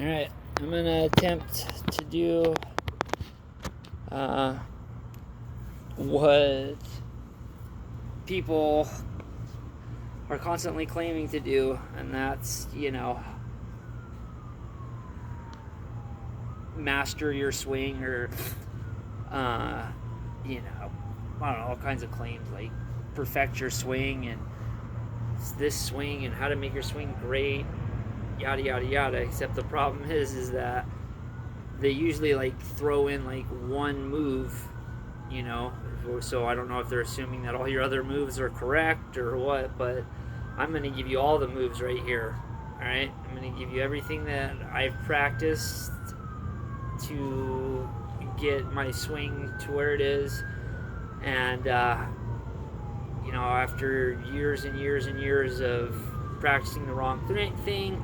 Alright, I'm going to attempt to do what people are constantly claiming to do, and that's, master your swing, or, I don't know, all kinds of claims like perfect your swing and this swing and how to make your swing great, yada yada yada. Except the problem is that they usually like throw in like one move, so I don't know if they're assuming that all your other moves are correct or what, but I'm going to give you all the moves right here. All right, I'm going to give you everything that I've practiced to get my swing to where it is. And after years and years and years of practicing the wrong thing,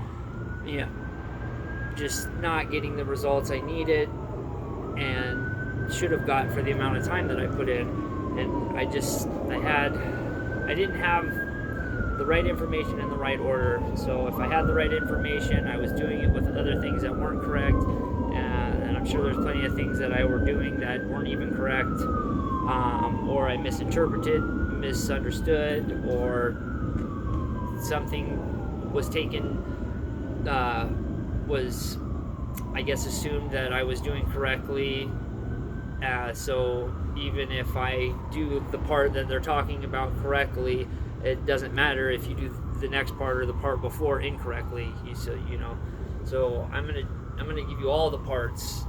just not getting the results I needed and should have got for the amount of time that I put in. And I didn't have the right information in the right order. So if I had the right information, I was doing it with other things that weren't correct. And I'm sure there's plenty of things that I were doing that weren't even correct, or I misunderstood, or something was taken, was, I guess, assumed that I was doing correctly. So even if I do the part that they're talking about correctly, it doesn't matter if you do the next part or the part before incorrectly. So I'm gonna give you all the parts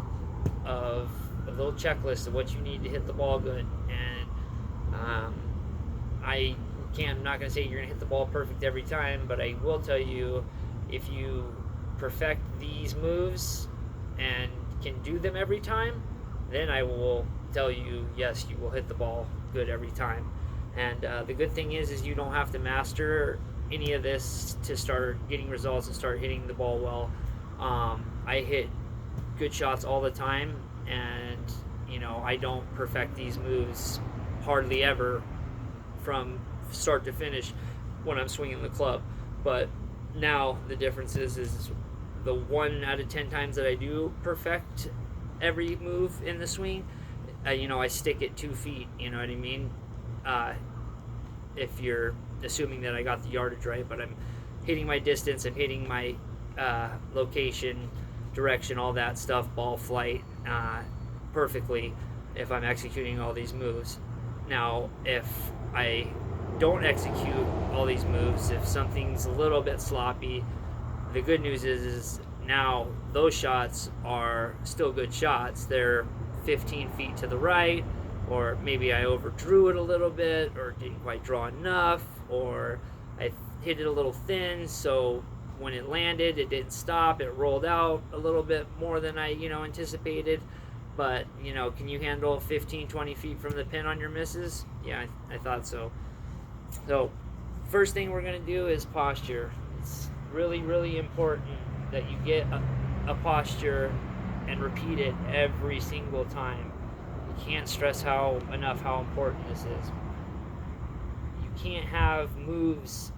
of the little checklist of what you need to hit the ball good. And I'm not gonna say you're gonna hit the ball perfect every time, but I will tell you, if you perfect these moves and can do them every time, then I will tell you, yes, you will hit the ball good every time. And the good thing is you don't have to master any of this to start getting results and start hitting the ball well. I hit good shots all the time, and I don't perfect these moves hardly ever from start to finish when I'm swinging the club. But now the difference is the 1 out of 10 times that I do perfect every move in the swing, I stick at 2 feet. You know what I mean? If you're assuming that I got the yardage right, but I'm hitting my distance, I'm hitting my location, direction, all that stuff, ball flight, perfectly if I'm executing all these moves. Now, if I don't execute all these moves, if something's a little bit sloppy, the good news is now those shots are still good shots. They're 15 feet to the right, or maybe I overdrew it a little bit, or didn't quite draw enough, or I hit it a little thin, so when it landed, it didn't stop, it rolled out a little bit more than I anticipated. But can you handle 15-20 feet from the pin on your misses? Yeah, I thought so. So first thing we're going to do is posture. It's really, really important that you get a posture and repeat it every single time. You can't stress enough how important this is. You can't have moves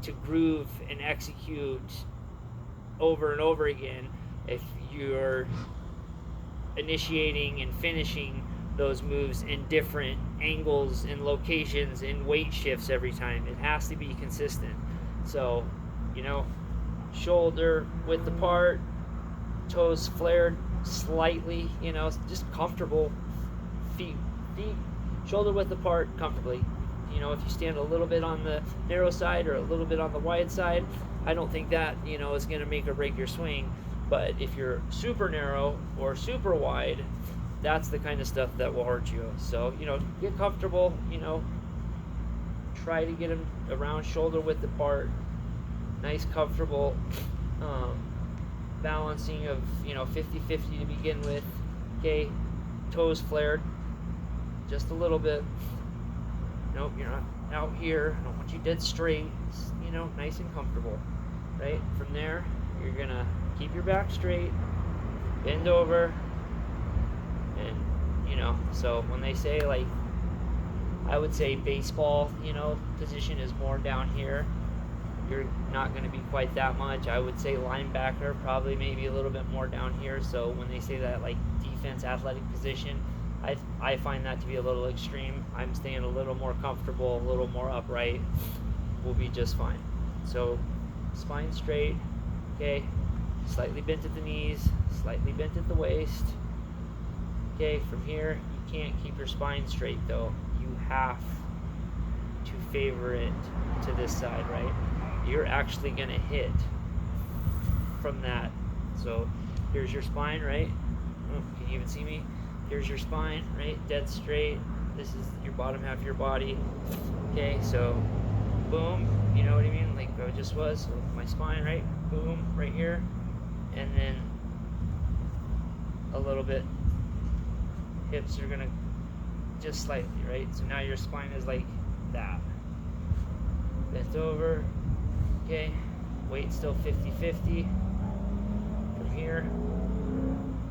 to groove and execute over and over again if you're initiating and finishing those moves in different angles and locations and weight shifts every time. It has to be consistent. So, shoulder width apart, toes flared slightly, just comfortable, feet shoulder width apart comfortably. If you stand a little bit on the narrow side or a little bit on the wide side, I don't think that is going to make or break your swing. But if you're super narrow or super wide, that's the kind of stuff that will hurt you. So get comfortable. Try to get them around shoulder width apart, nice comfortable balancing of 50-50 to begin with. Okay, toes flared just a little bit. Nope, you're not out here. I don't want you dead straight. It's, nice and comfortable. Right? From there, you're gonna keep your back straight, bend over, and so when they say, like, I would say baseball, position is more down here. you're not going to be quite that much. I would say linebacker, probably maybe a little bit more down here. So when they say that like defense athletic position, I find that to be a little extreme. I'm staying a little more comfortable, a little more upright. We'll be just fine. So spine straight, okay, slightly bent at the knees, slightly bent at the waist. Okay, from here, you can't keep your spine straight though. You have to favor it to this side, right? You're actually gonna hit from that. So here's your spine, right? Oh, can you even see me? Here's your spine, right? Dead straight. This is your bottom half of your body. Okay, so boom, you know what I mean? Like I just was. So my spine, right? Boom, right here. And then a little bit. Hips are gonna just slightly, right? So now your spine is like that. Bent over. Okay. Weight still 50-50. From here,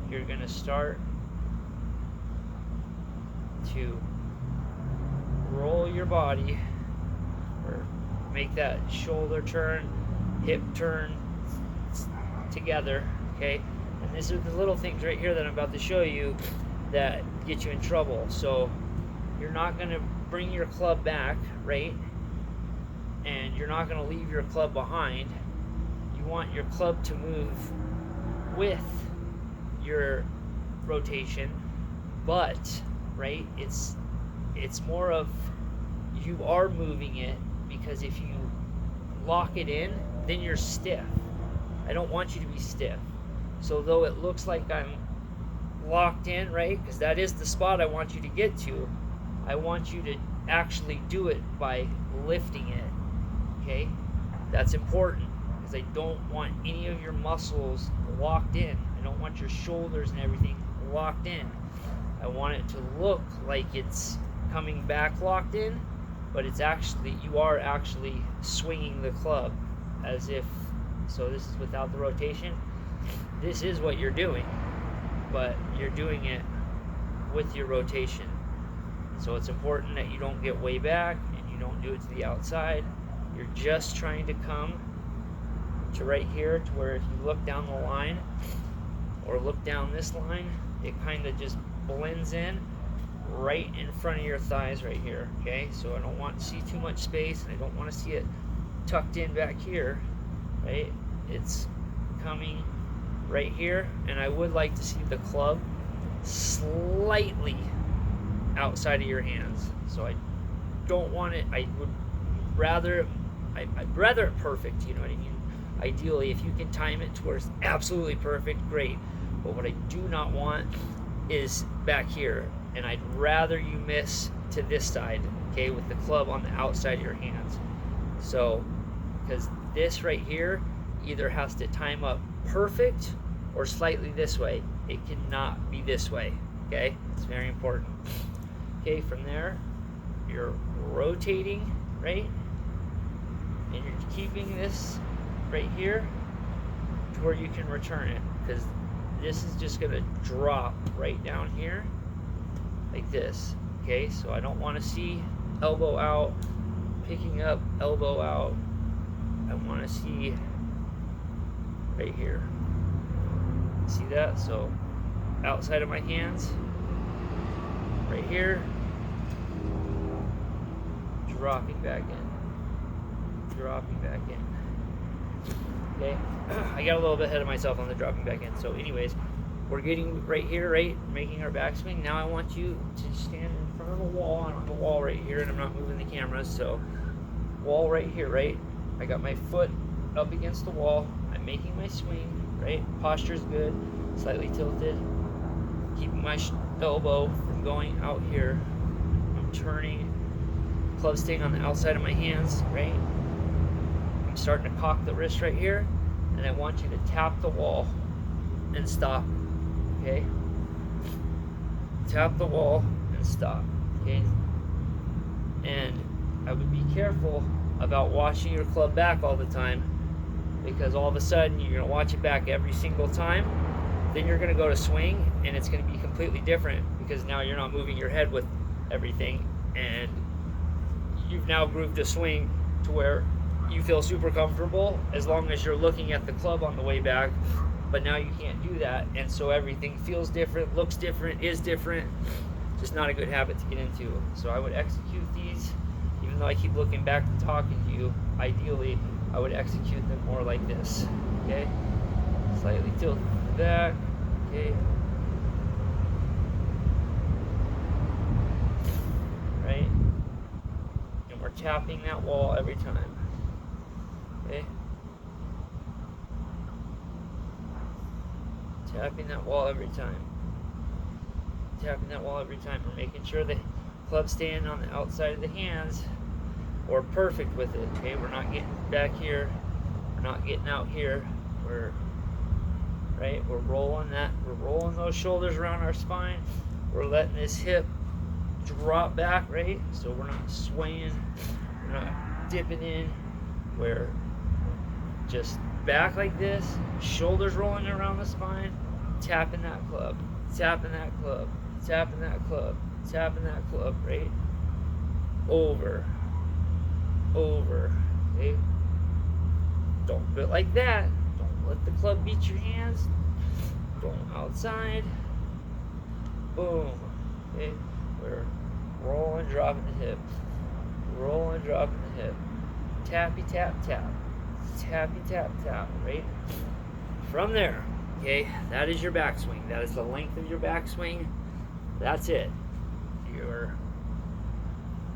you're gonna start to roll your body or make that shoulder turn, hip turn together, okay? And these are the little things right here that I'm about to show you that get you in trouble. So you're not going to bring your club back, right? And you're not going to leave your club behind. You want your club to move with your rotation, but right, it's more of you are moving it, because if you lock it in, then you're stiff. I don't want you to be stiff. So though it looks like I'm locked in, right, because that is the spot I want you to get to, I want you to actually do it by lifting it. Okay, that's important, because I don't want any of your muscles locked in. I don't want your shoulders and everything locked in. I want it to look like it's coming back locked in, but it's actually, you are actually swinging the club as if, so this is without the rotation. This is what you're doing, but you're doing it with your rotation. So it's important that you don't get way back and you don't do it to the outside. You're just trying to come to right here, to where if you look down the line or look down this line, it kind of just blends in right in front of your thighs right here. Okay, so I don't want to see too much space, and I don't want to see it tucked in back here, right? It's coming right here, and I would like to see the club slightly outside of your hands. So I don't want it, I'd rather it perfect, you know what I mean? Ideally, if you can time it to where it's absolutely perfect, great. But what I do not want is back here, and I'd rather you miss to this side, okay, with the club on the outside of your hands. So, because this right here either has to time up perfect or slightly this way. It cannot be this way, okay? It's very important. Okay, from there, you're rotating, right? And you're keeping this right here to where you can return it, because this is just gonna drop right down here like this. Okay, so I don't want to see elbow out, picking up, elbow out. I want to see right here. See that? So outside of my hands, right here, dropping back in, dropping back in. Okay, I got a little bit ahead of myself on the dropping back in. So anyways, we're getting right here, right, making our backswing. Now I want you to stand in front of a wall. I don't have a wall right here, and I'm not moving the camera, so wall right here, right? I got my foot up against the wall. I'm making my swing, right? Posture's good, slightly tilted. Keeping my elbow from going out here. I'm turning, club staying on the outside of my hands, right? I'm starting to cock the wrist right here, and I want you to tap the wall and stop. Okay, tap the wall and stop. Okay, and I would be careful about watching your club back all the time, because all of a sudden you're going to watch it back every single time. Then you're going to go to swing, and it's going to be completely different, because now you're not moving your head with everything, and you've now grooved a swing to where you feel super comfortable as long as you're looking at the club on the way back. But now you can't do that, and so everything feels different, looks different, is different. Just not a good habit to get into. So I would execute these, even though I keep looking back and talking to you. Ideally, I would execute them more like this. Okay, slightly tilt the back. Okay, right, and we're tapping that wall every time. Okay, tapping that wall every time. Tapping that wall every time. We're making sure the club's staying on the outside of the hands, or perfect with it. Okay, we're not getting back here, we're not getting out here. We're rolling that. We're rolling those shoulders around our spine. We're letting this hip drop back, right? So we're not swaying, we're not dipping in. We're just back like this, shoulders rolling around the spine, tapping that club, tapping that club, tapping that club, tapping that club, right? Over, okay? Don't do it like that. Don't let the club beat your hands. Don't outside. Boom, okay? We're rolling, dropping the hip. Rolling, dropping the hip. Tappy, tap, tap. Tappy, tap, tap, right? From there, okay, that is your backswing. That is the length of your backswing. That's it. Your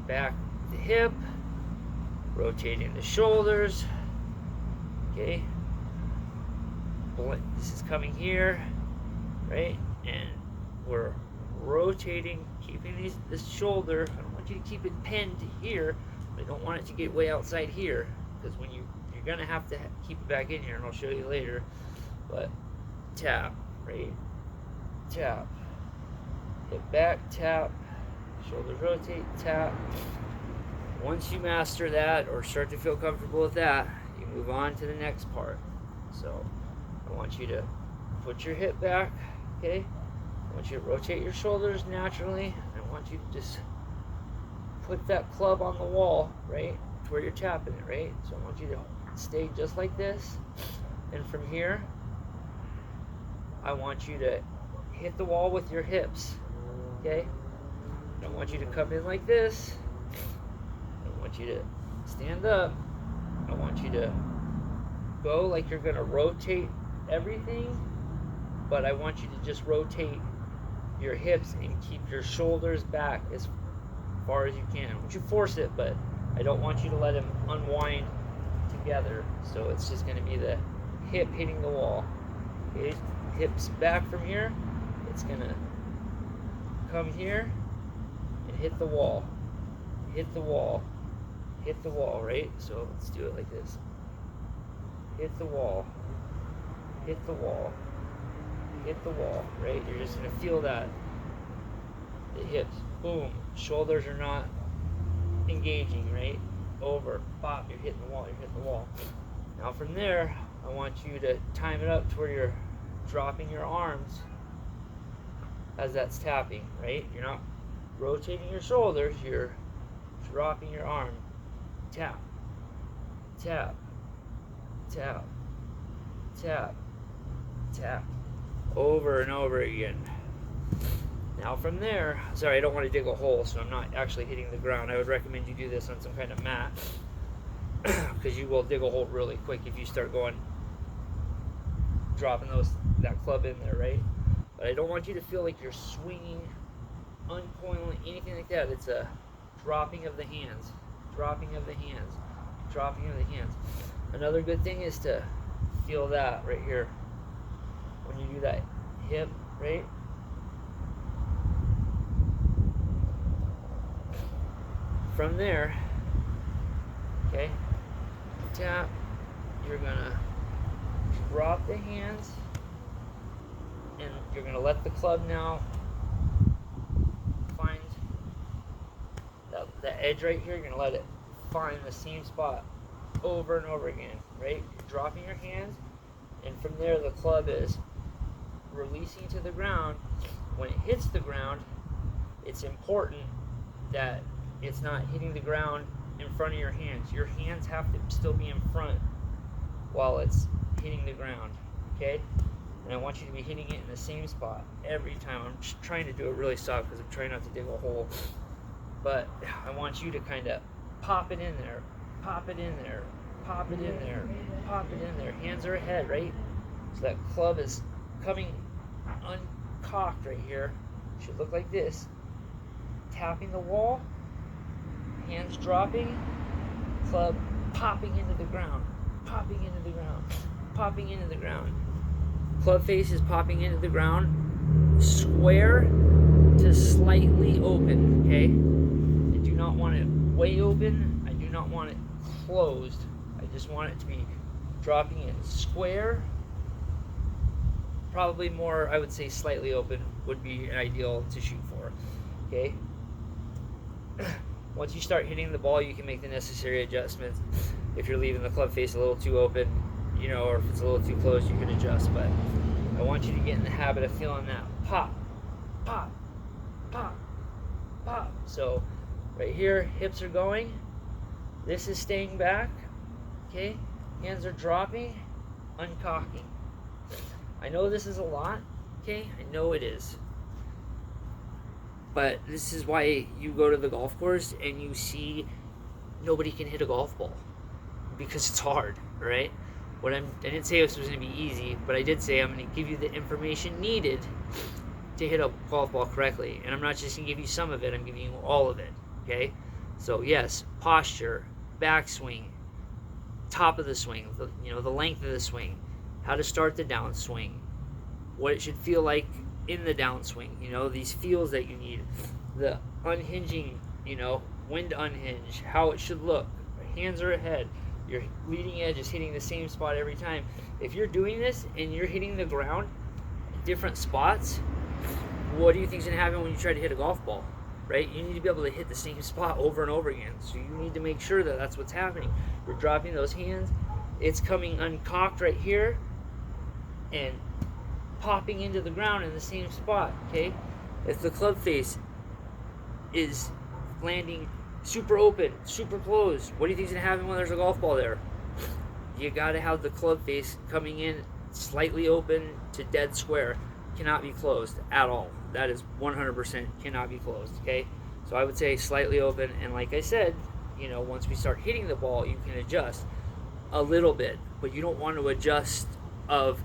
back, the hip, rotating the shoulders, okay? This is coming here, right? And we're rotating, keeping this shoulder. I don't want you to keep it pinned here. I don't want it to get way outside here, because when you're gonna have to keep it back in here, and I'll show you later. But tap, right? Tap. Hip back, tap. Shoulders rotate, tap. Once you master that, or start to feel comfortable with that, you move on to the next part. So I want you to put your hip back, okay? I want you to rotate your shoulders naturally. I want you to just put that club on the wall, right? To where you're tapping it, right? So I want you to stay just like this. And from here, I want you to hit the wall with your hips, okay? I don't want you to come in like this. I want you to stand up. I want you to go like you're gonna rotate everything, but I want you to just rotate your hips and keep your shoulders back as far as you can. I want you to force it, but I don't want you to let them unwind together. So it's just gonna be the hip hitting the wall. Okay, hips back from here. It's gonna come here and hit the wall. Hit the wall. Hit the wall, right? So let's do it like this. Hit the wall. Hit the wall. Hit the wall, right? You're just gonna feel that. The hips, boom. Shoulders are not engaging, right? Over, pop, you're hitting the wall, you're hitting the wall. Now from there, I want you to time it up to where you're dropping your arms as that's tapping, right? You're not rotating your shoulders, you're dropping your arm. Tap, tap, tap, tap, tap, over and over again. Now from there, sorry, I don't want to dig a hole, so I'm not actually hitting the ground. I would recommend you do this on some kind of mat, because you will dig a hole really quick if you start dropping that club in there, right? But I don't want you to feel like you're swinging, uncoiling, anything like that. It's a dropping of the hands, dropping of the hands, dropping of the hands. Another good thing is to feel that right here when you do that hip, right? From there, okay, tap, you're gonna drop the hands, and you're gonna let the club now find the edge right here. You're gonna let it find the same spot over and over again, right? You're dropping your hands, and from there the club is releasing to the ground. When it hits the ground, it's important that it's not hitting the ground in front of your hands. Your hands have to still be in front while it's hitting the ground, okay? And I want you to be hitting it in the same spot every time. I'm just trying to do it really soft because I'm trying not to dig a hole. But I want you to kind of pop it in there, pop it in there, pop it in there, pop it in there. Hands are ahead, right? So that club is coming uncocked right here. Should look like this. Tapping the wall, hands dropping, club popping into the ground, popping into the ground, popping into the ground. Club face is popping into the ground, square to slightly open, okay? I do not want it way open. I do not want it closed. I just want it to be dropping in square. Probably more, I would say slightly open would be ideal to shoot for, okay? Once you start hitting the ball, you can make the necessary adjustments. If you're leaving the club face a little too open, you know, or if it's a little too closed, you can adjust. But I want you to get in the habit of feeling that pop, pop, pop, pop. So right here, hips are going. This is staying back, okay? Hands are dropping, uncocking. I know this is a lot, okay? I know it is. But this is why you go to the golf course and you see nobody can hit a golf ball. Because it's hard, right? I didn't say this was going to be easy, but I did say I'm going to give you the information needed to hit a golf ball correctly. And I'm not just going to give you some of it, I'm giving you all of it, okay? So yes, posture, backswing, top of the swing, the length of the swing, how to start the downswing, what it should feel like in the downswing, these feels that you need, the unhinging, when to unhinge, how it should look, hands are ahead, your leading edge is hitting the same spot every time. If you're doing this and you're hitting the ground at different spots, what do you think is going to happen when you try to hit a golf ball, right? You need to be able to hit the same spot over and over again, so you need to make sure that that's what's happening. You're dropping those hands, it's coming uncocked right here and popping into the ground in the same spot, okay? If the club face is landing super open, super closed, what do you think is going to happen when there's a golf ball there? You got to have the club face coming in slightly open to dead square. Cannot be closed at all. That is 100% cannot be closed, okay? So I would say slightly open, and like I said, once we start hitting the ball, you can adjust a little bit, but you don't want to adjust of,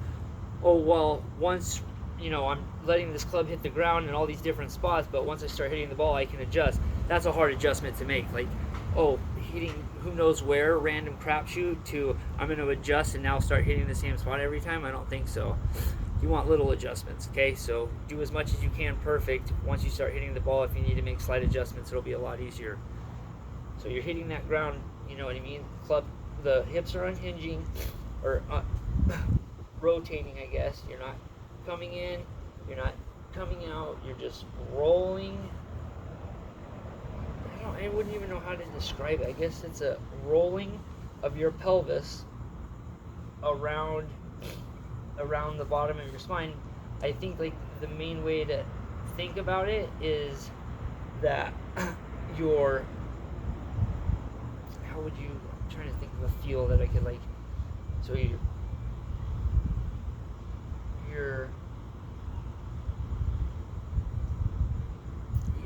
oh, well, once, I'm letting this club hit the ground in all these different spots, but once I start hitting the ball, I can adjust. That's a hard adjustment to make. Like, oh, hitting who knows where, random crapshoot, to I'm going to adjust and now start hitting the same spot every time. I don't think so. You want little adjustments, okay? So do as much as you can perfect. Once you start hitting the ball, if you need to make slight adjustments, it'll be a lot easier. So you're hitting that ground, you know what I mean? Club, the hips are unhinging, or rotating, I guess. You're not coming in, you're not coming out, you're just rolling. I wouldn't even know how to describe it. I guess it's a rolling of your pelvis around the bottom of your spine. I think like the main way to think about it is that I'm trying to think of a feel that I could like, so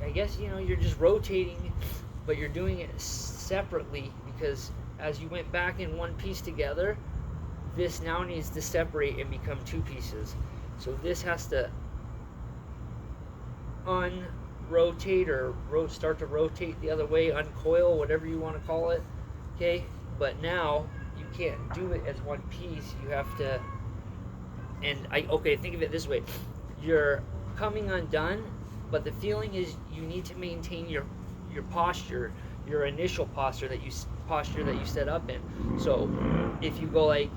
I guess, you're just rotating, but you're doing it separately, because as you went back in one piece together, this now needs to separate and become two pieces. So this has to unrotate or start to rotate the other way, uncoil, whatever you want to call it, okay? But now you can't do it as one piece. You have to, think of it this way. You're coming undone, but the feeling is you need to maintain your posture, your initial posture that you set up in. So if you go like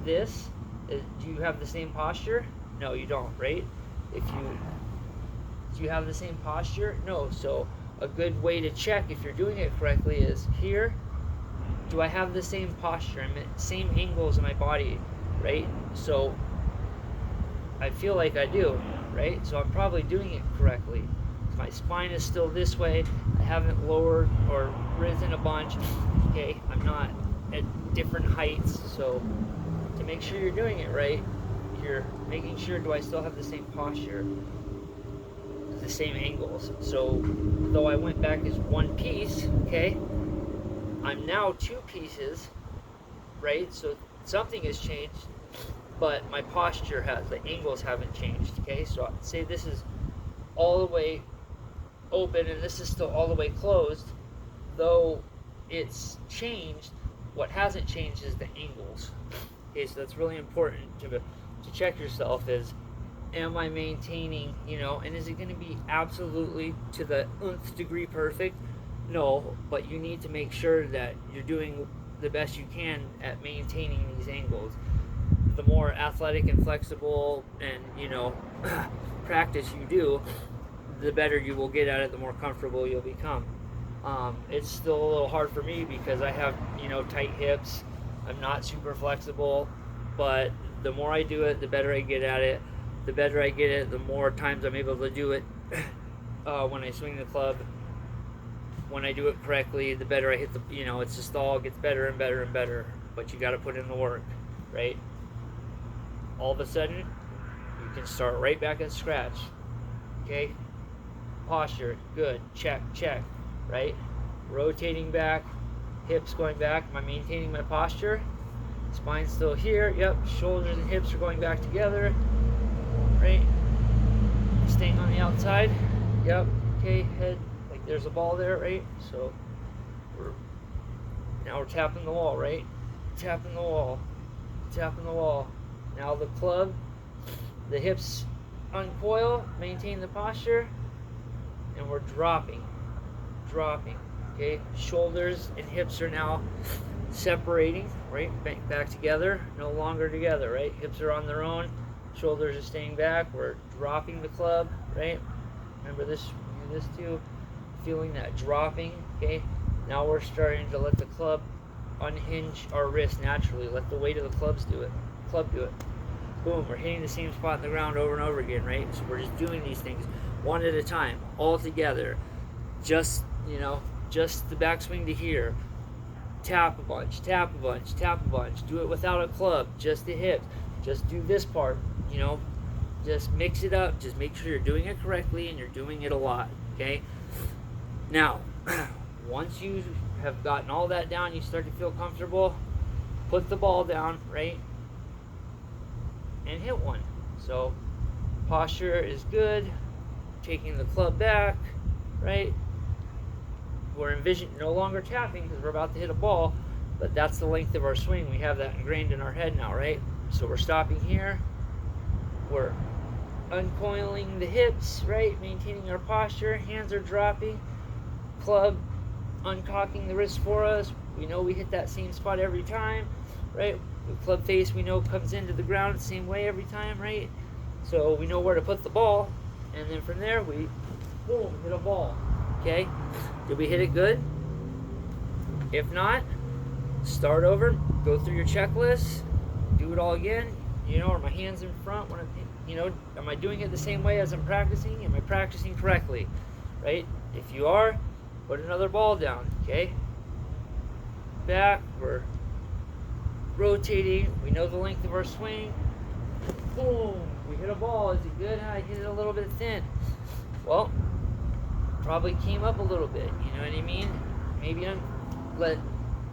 this, do you have the same posture? No, you don't, right? Do you have the same posture? No. So a good way to check if you're doing it correctly is here. Do I have the same posture? I'm at same angles in my body, right? So I feel like I do, right? So I'm probably doing it correctly. So My spine is still this way. I haven't lowered or risen a bunch. Okay, I'm not at different heights. So to make sure you're doing it right, you're making sure, do I still have the same posture, the same angles? So though I went back as one piece, okay, I'm now two pieces, right? So something has changed, but my posture has, the angles haven't changed, okay? So say this is all the way open and this is still all the way closed. Though it's changed, what hasn't changed is the angles. Okay, so that's really important to check yourself is, am I maintaining, and is it going to be absolutely to the nth degree perfect? No, but you need to make sure that you're doing the best you can at maintaining these angles. The more athletic and flexible and, practice you do, the better you will get at it, the more comfortable you'll become. It's still a little hard for me because I have, tight hips. I'm not super flexible, but the more I do it, the better I get at it. The better I get it, the more times I'm able to do it when I swing the club. When I do it correctly, the better I hit the, it's just all gets better and better and better. But you got to put in the work, right? All of a sudden, you can start right back at scratch. Okay? Posture, good. Check, check, right? Rotating back, hips going back. Am I maintaining my posture? Spine's still here. Yep. Shoulders and hips are going back together. Right? Staying on the outside. Yep. Okay. Head, like there's a ball there, right? So now we're tapping the wall, right? Tapping the wall. Tapping the wall. Now the club, the hips uncoil, maintain the posture, and we're dropping. Okay, shoulders and hips are now separating, right? Back together, no longer together, right? Hips are on their own, shoulders are staying back. We're dropping the club, right? Remember this, do this too, feeling that dropping. Okay, now we're starting to let the club unhinge our wrist naturally. Let the weight of the club do it. Boom, we're hitting the same spot in the ground over and over again, right? So we're just doing these things one at a time, all together. Just the backswing to here. Tap a bunch, tap a bunch, tap a bunch. Do it without a club, just the hips. Just do this part, just mix it up. Just make sure you're doing it correctly and you're doing it a lot, okay? Now, once you have gotten all that down, you start to feel comfortable, put the ball down, right? And hit one. So, posture is good. Taking the club back, right? We're no longer tapping because we're about to hit a ball, but that's the length of our swing. We have that ingrained in our head now, right? So we're stopping here. We're uncoiling the hips, right? Maintaining our posture. Hands are dropping. Club uncocking the wrist for us. We know we hit that same spot every time, right? The club face we know comes into the ground the same way every time, right? So we know where to put the ball, and then from there we, boom, hit a ball. Okay? Did we hit it good? If not, start over, go through your checklist, do it all again. Are my hands in front? Am I doing it the same way as I'm practicing? Am I practicing correctly? Right? If you are, put another ball down. Okay? Back, we're rotating. We know the length of our swing. Boom! We hit a ball. Is it good? I hit it a little bit thin. Well, probably came up a little bit. You know what I mean? Maybe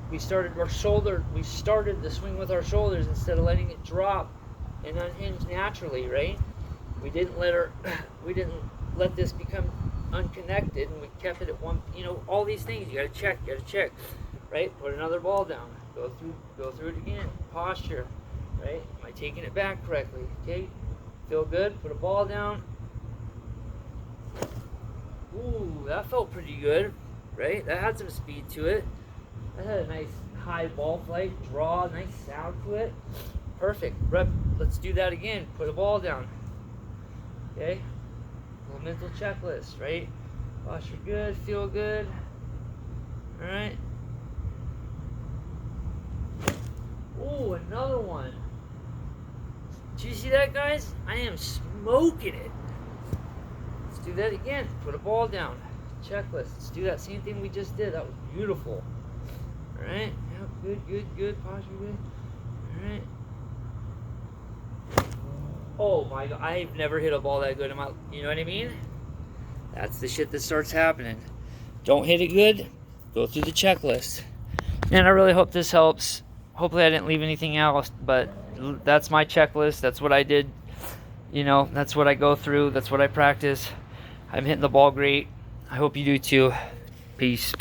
we started the swing with our shoulders instead of letting it drop and unhinge naturally, right? We didn't let this become unconnected, and we kept it at one. All these things you gotta check, right? Put another ball down. Go through it again. Posture, right? Am I taking it back correctly? Okay, feel good. Put a ball down. Ooh, that felt pretty good, right? That had some speed to it. That had a nice high ball flight, draw, nice sound to it. Perfect. Let's do that again. Put a ball down. Okay? Little mental checklist, right? Posture good, feel good. Alright. Ooh, another one. Did you see that, guys? I am smoking it. Let's do that again. Put a ball down. Checklist. Let's do that same thing we just did. That was beautiful. All right. Yeah, good. Posture good. All right. Oh my God, I've never hit a ball that good in my, you know what I mean? That's the shit that starts happening. Don't hit it good, go through the checklist. And I really hope this helps. Hopefully I didn't leave anything else, but that's my checklist. That's what I did. You know, that's what I go through. That's what I practice. I'm hitting the ball great. I hope you do too. Peace.